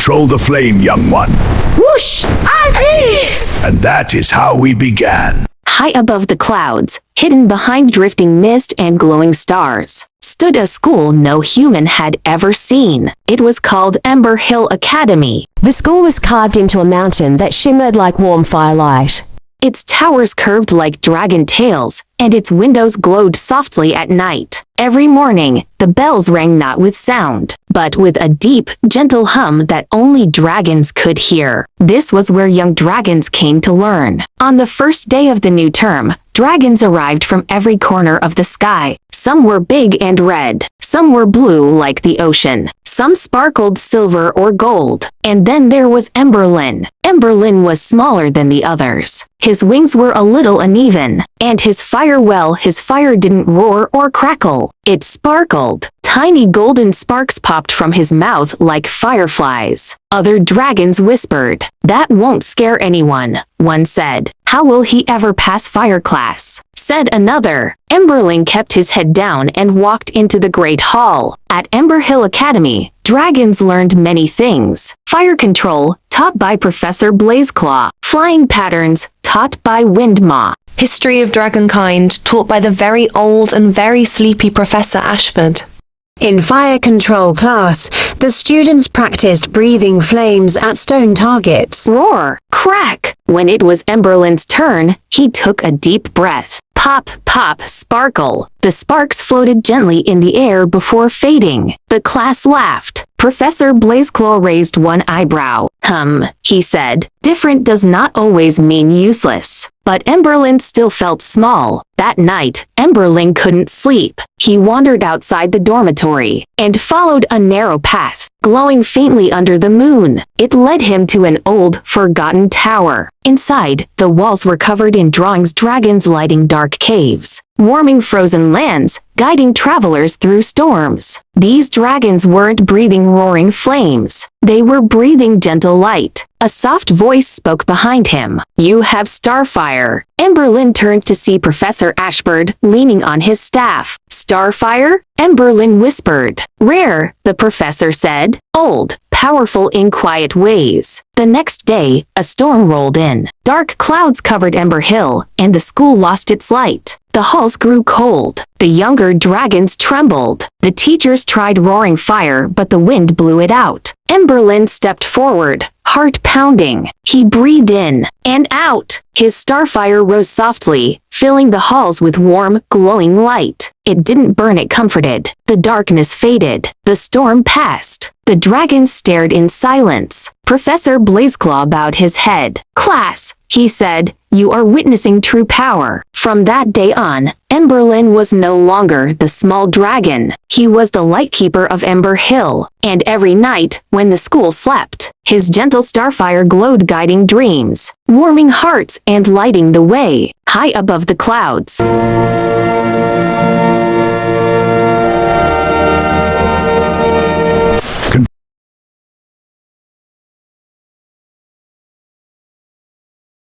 control the flame, young one. Whoosh! And that is how we began. High above the clouds, hidden behind drifting mist and glowing stars, stood a school no human had ever seen. It was called Ember Hill Academy. The school was carved into a mountain that shimmered like warm firelight. Its towers curved like dragon tails, and its windows glowed softly at night. Every morning, the bells rang not with sound, but with a deep, gentle hum that only dragons could hear. This was where young dragons came to learn. On the first day of the new term, dragons arrived from every corner of the sky. Some were big and red, some were blue like the ocean, some sparkled silver or gold. And then there was Emberlin. Emberlin was smaller than the others. His wings were a little uneven, and his fire didn't roar or crackle. It sparkled. Tiny golden sparks popped from his mouth like fireflies. Other dragons whispered, "That won't scare anyone," one said. "How will he ever pass fire class?" said another. Emberlin kept his head down and walked into the great hall. At Ember Hill Academy, dragons learned many things. Fire control, taught by Professor Blazeclaw. Flying patterns, taught by Windmaw. History of Dragonkind, taught by the very old and very sleepy Professor Ashford. In fire control class, the students practiced breathing flames at stone targets. Roar, crack. When it was Emberlin's turn, he took a deep breath. Pop, pop, sparkle. The sparks floated gently in the air before fading. The class laughed. Professor Blazeclaw raised one eyebrow. He said, different does not always mean useless. But Emberlin still felt small. That night, Emberlin couldn't sleep. He wandered outside the dormitory and followed a narrow path, glowing faintly under the moon. It led him to an old, forgotten tower. Inside, the walls were covered in drawings, dragons lighting dark caves, warming frozen lands, guiding travelers through storms. These dragons weren't breathing roaring flames. They were breathing gentle light. A soft voice spoke behind him. "You have starfire." Emberlin turned to see Professor Ashford leaning on his staff. "Starfire?" Emberlin whispered. "Rare," the professor said. "Old, powerful in quiet ways." The next day, a storm rolled in. Dark clouds covered Ember Hill, and the school lost its light. The halls grew cold. The younger dragons trembled. The teachers tried roaring fire, but the wind blew it out. Emberlin stepped forward, heart pounding. He breathed in and out. His starfire rose softly, filling the halls with warm, glowing light. It didn't burn, it comforted. The darkness faded. The storm passed. The dragons stared in silence. Professor Blazeclaw bowed his head. "Class," he said, "you are witnessing true power." From that day on, Emberlin was no longer the small dragon. He was the lightkeeper of Ember Hill. And every night, when the school slept, his gentle starfire glowed, guiding dreams, warming hearts, and lighting the way high above the clouds.